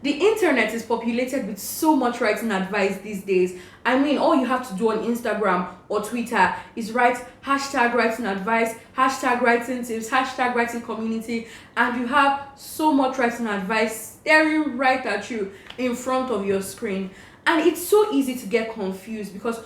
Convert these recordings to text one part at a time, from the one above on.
The internet is populated with so much writing advice these days. I mean, all you have to do on Instagram or Twitter is write hashtag writing advice, hashtag writing tips, hashtag writing community, and you have so much writing advice staring right at you in front of your screen. And it's so easy to get confused because,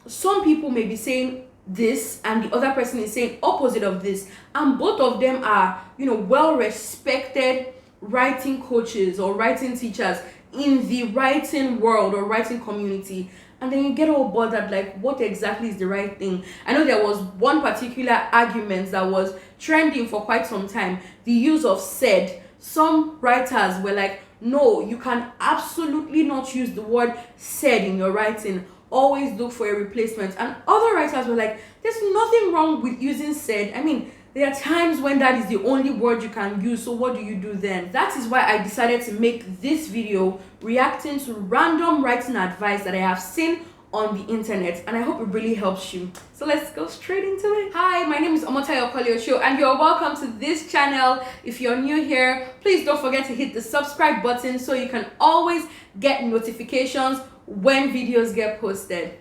some people may be saying this and the other person is saying opposite of this, and both of them are, well respected writing coaches or writing teachers in the writing world or writing community, and then you get all bothered like what exactly is the right thing. I know there was one particular argument that was trending for quite some time, the use of said. Some writers were like, no, you can absolutely not use the word said in your writing, always look for a replacement. And other writers were like, there's nothing wrong with using said. I mean, there are times when that is the only word you can use, so what do you do then? That is why I decided to make this video reacting to random writing advice that I have seen on the internet, and I hope it really helps you. So let's go straight into it. Hi, my name is Omotayo and you're welcome to this channel. If you're new here, please don't forget to hit the subscribe button so you can always get notifications when videos get posted.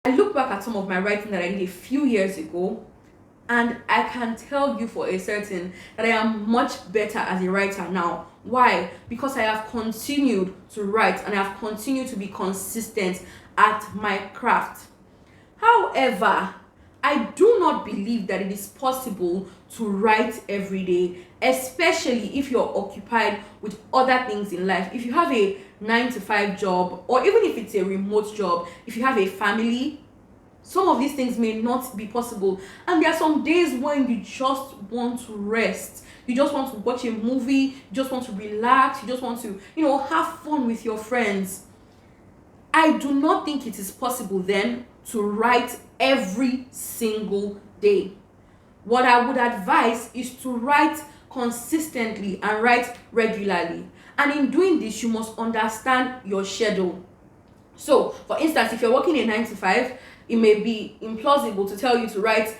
I look back at some of my writing that I did a few years ago, and I can tell you for a certain that I am much better as a writer now. Why? Because I have continued to write and I have continued to be consistent at my craft. However, I do not believe that it is possible to write every day, especially if you're occupied with other things in life. If you have a 9-to-5 job, or even if it's a remote job, if you have a family, some of these things may not be possible. And there are some days when you just want to rest. You just want to watch a movie, you just want to relax, you just want to, have fun with your friends. I do not think it is possible then to write every single day. What I would advise is to write consistently and write regularly. And in doing this, you must understand your schedule. So, for instance, if you're working a 9-to-5, it may be implausible to tell you to write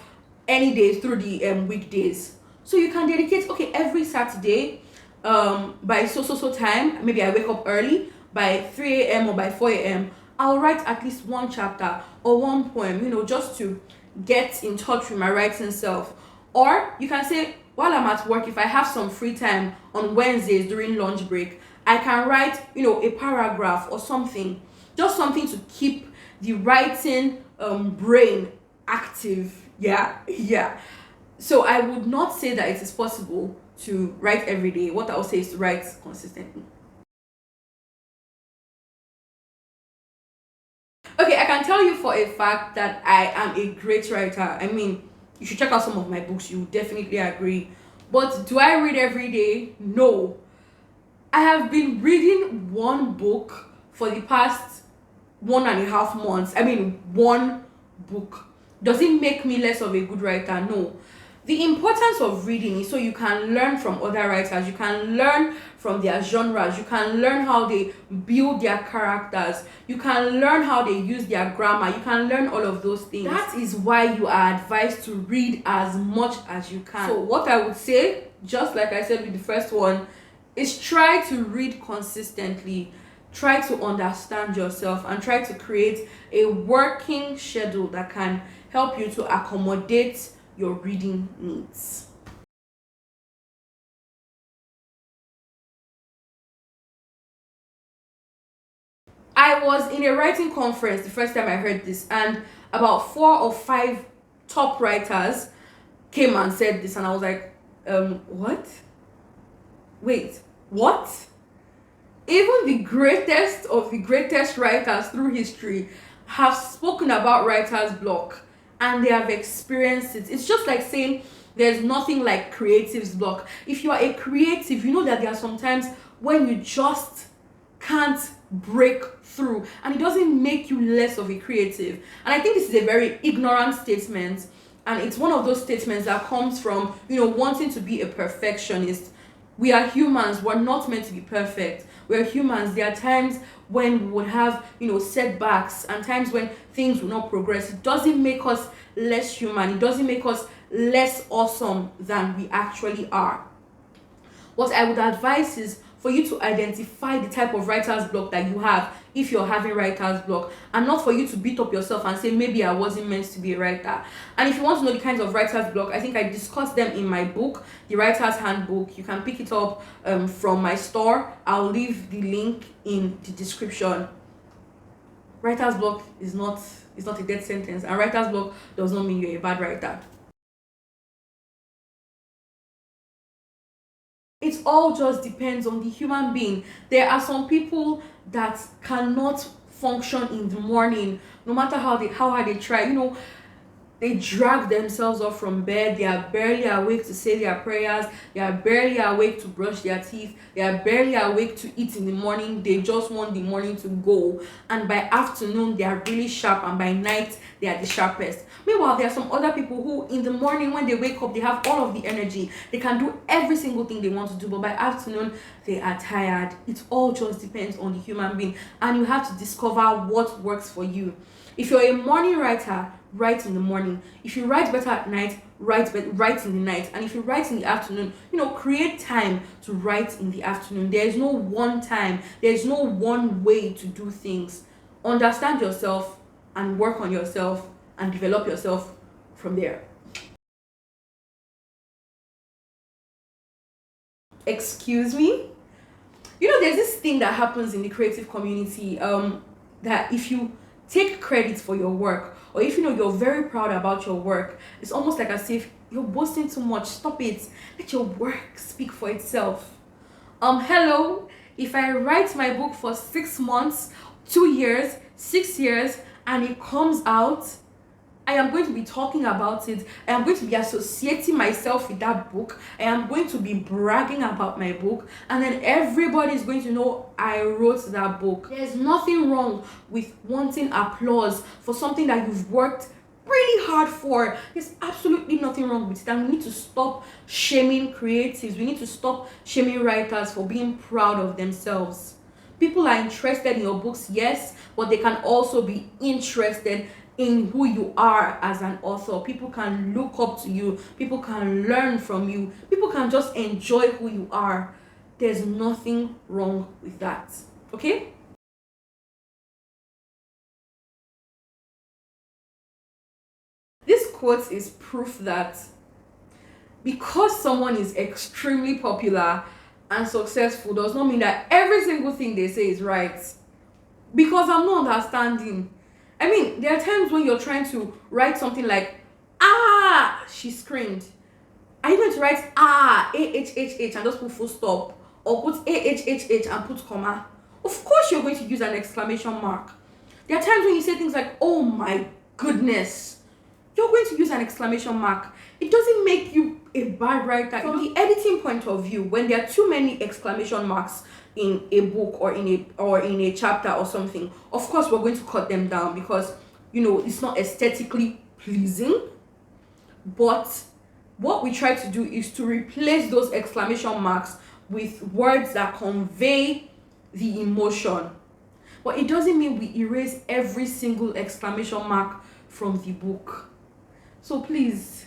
any days through the weekdays. So you can dedicate, every Saturday, by so time, maybe I wake up early, by 3 a.m. or by 4 a.m., I'll write at least one chapter or one poem, just to get in touch with my writing self. Or you can say, while I'm at work, if I have some free time on Wednesdays during lunch break, I can write, a paragraph or something, just something to keep the writing brain active. Yeah. So I would not say that it is possible to write every day. What I would say is to write consistently. Okay, I can tell you for a fact that I am a great writer. I mean, you should check out some of my books, you definitely agree. But do I read every day? No. I have been reading one book for the past 1.5 months. I mean, one book. Does it make me less of a good writer? No. The importance of reading is so you can learn from other writers, you can learn from their genres, you can learn how they build their characters, you can learn how they use their grammar, you can learn all of those things. That is why you are advised to read as much as you can. So what I would say, just like I said with the first one, is try to read consistently, try to understand yourself, and try to create a working schedule that can help you to accommodate your reading needs. I was in a writing conference the first time I heard this, and about 4 or 5 top writers came and said this, and I was like, what? Wait, what? Even the greatest of the greatest writers through history have spoken about writer's block, and they have experienced it. It's just like saying there's nothing like creative's block. If you are a creative, you know that there are some times when you just can't break through, and it doesn't make you less of a creative. And I think this is a very ignorant statement, and it's one of those statements that comes from, wanting to be a perfectionist. We are humans, we're not meant to be perfect. We're humans. There are times when we would have, setbacks, and times when things will not progress. It doesn't make us less human. It doesn't make us less awesome than we actually are. What I would advise is for you to identify the type of writer's block that you have if you're having writer's block, and not for you to beat up yourself and say maybe I wasn't meant to be a writer. And if you want to know the kinds of writer's block, I think I discussed them in my book, The Writer's Handbook. You can pick it up from my store. I'll leave the link in the description. Writer's block is not a death sentence, and writer's block does not mean you're a bad writer. It all just depends on the human being. There are some people that cannot function in the morning, no matter how hard they try. They drag themselves up from bed. They are barely awake to say their prayers. They are barely awake to brush their teeth. They are barely awake to eat in the morning. They just want the morning to go. And by afternoon, they are really sharp. And by night, they are the sharpest. Meanwhile, there are some other people who, in the morning, when they wake up, they have all of the energy. They can do every single thing they want to do. But by afternoon, they are tired. It all just depends on the human being. And you have to discover what works for you. If you're a morning writer, write in the morning. If you write better at night, write in the night. And if you write in the afternoon, create time to write in the afternoon. There is no one time. There is no one way to do things. Understand yourself and work on yourself and develop yourself from there. Excuse me? There's this thing that happens in the creative community, that if you take credit for your work, or if you're very proud about your work, it's almost like as if you're boasting too much. Stop it. Let your work speak for itself. Hello. If I write my book for 6 months, 2 years, 6 years, and it comes out, I am going to be talking about it. I am going to be associating myself with that book. I am going to be bragging about my book. And then everybody is going to know I wrote that book. There's nothing wrong with wanting applause for something that you've worked really hard for. There's absolutely nothing wrong with it. And we need to stop shaming creatives. We need to stop shaming writers for being proud of themselves. People are interested in your books, yes, but they can also be interested in who you are as an author. People can look up to you. People can learn from you. People can just enjoy who you are. There's nothing wrong with that. Okay? This quote is proof that because someone is extremely popular and successful does not mean that every single thing they say is right. Because I'm not understanding. There are times when you're trying to write something like, she screamed. Are you going to write A-H-H-H and just put full stop? Or put A-H-H-H and put comma? Of course you're going to use an exclamation mark. There are times when you say things like, oh my goodness. You're going to use an exclamation mark. It doesn't make you a bad writer. From the editing point of view, when there are too many exclamation marks in a book or in a chapter or something, of course we're going to cut them down because it's not aesthetically pleasing. But what we try to do is to replace those exclamation marks with words that convey the emotion. But it doesn't mean we erase every single exclamation mark from the book. So please,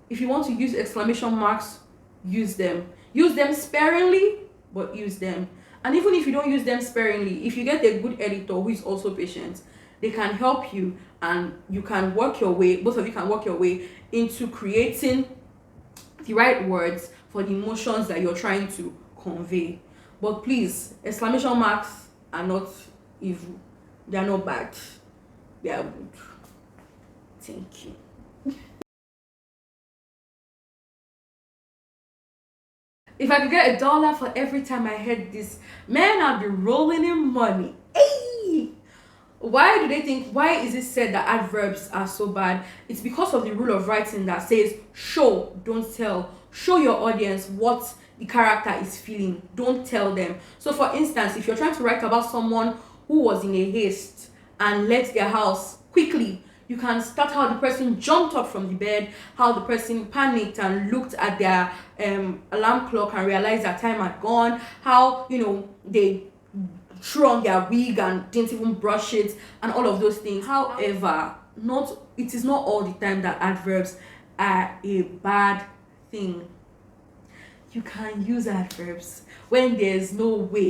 if you want to use exclamation marks, use them. Use them sparingly, but use them. And even if you don't use them sparingly, if you get a good editor who is also patient, they can help you and you can work your way, both of you can work your way into creating the right words for the emotions that you're trying to convey. But please, exclamation marks are not evil. They are not bad. They are good. Thank you. If I could get $1 for every time I heard this, man, I'd be rolling in money. Hey! Why is it said that adverbs are so bad? It's because of the rule of writing that says, show, don't tell. Show your audience what the character is feeling. Don't tell them. So for instance, if you're trying to write about someone who was in a haste and left their house quickly, you can start how the person jumped up from the bed, how the person panicked and looked at their alarm clock and realized that time had gone, how they threw on their wig and didn't even brush it, and all of those things. However, it is not all the time that adverbs are a bad thing. You can use adverbs when there's no way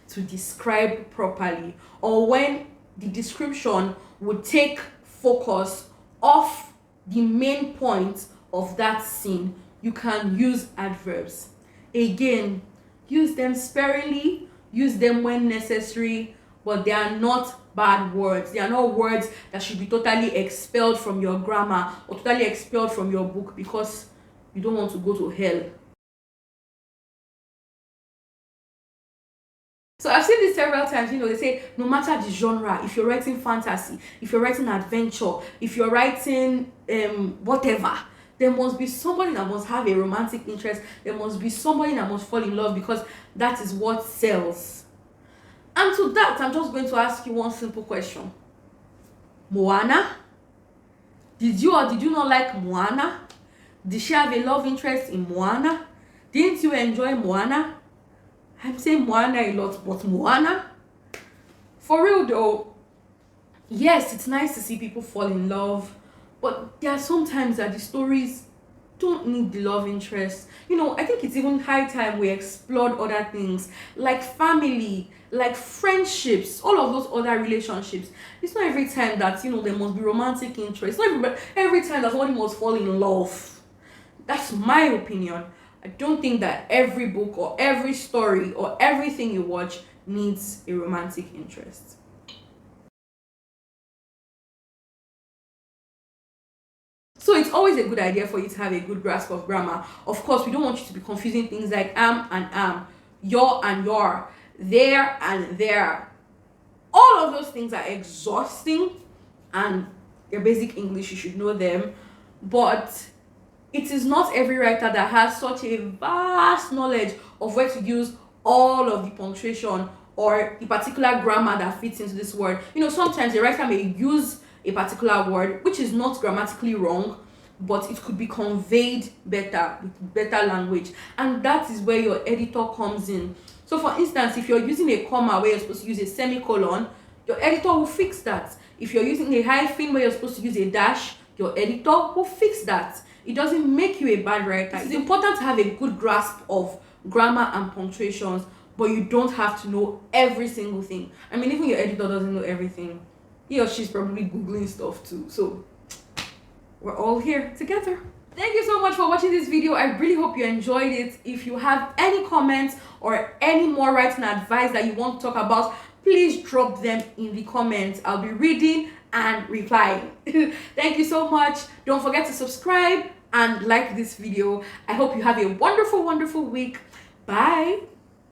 to describe properly, or when the description would take focus off the main point of that scene. You can use adverbs. Again, use them sparingly, use them when necessary, but they are not bad words. They are not words that should be totally expelled from your grammar or totally expelled from your book because you don't want to go to hell. So I've seen this several times, they say no matter the genre, if you're writing fantasy, if you're writing adventure, if you're writing whatever, there must be somebody that must have a romantic interest. There must be somebody that must fall in love because that is what sells. And to that, I'm just going to ask you one simple question. Moana? Did you or did you not like Moana? Did she have a love interest in Moana? Didn't you enjoy Moana? I'm saying Moana a lot, but Moana? For real though, yes, it's nice to see people fall in love, but there are some times that the stories don't need the love interest. I think it's even high time we explored other things like family, like friendships, all of those other relationships. It's not every time that, there must be romantic interest. It's not every time that somebody must fall in love. That's my opinion. I don't think that every book or every story or everything you watch needs a romantic interest. So it's always a good idea for you to have a good grasp of grammar. Of course, we don't want you to be confusing things like am and am, your and your, there and there. All of those things are exhausting, and your basic English, you should know them. But it is not every writer that has such a vast knowledge of where to use all of the punctuation or the particular grammar that fits into this word. Sometimes a writer may use a particular word which is not grammatically wrong, but it could be conveyed better with better language, and that is where your editor comes in. So for instance, if you're using a comma where you're supposed to use a semicolon, your editor will fix that. If you're using a hyphen where you're supposed to use a dash, your editor will fix that. It doesn't make you a bad writer. It's important to have a good grasp of grammar and punctuations, but you don't have to know every single thing. Even your editor doesn't know everything. He or she's probably Googling stuff too. So we're all here together. Thank you so much for watching this video. I really hope you enjoyed it. If you have any comments or any more writing advice that you want to talk about, please drop them in the comments. I'll be reading and replying. Thank you so much. Don't forget to subscribe and like this video. I hope you have a wonderful week. Bye.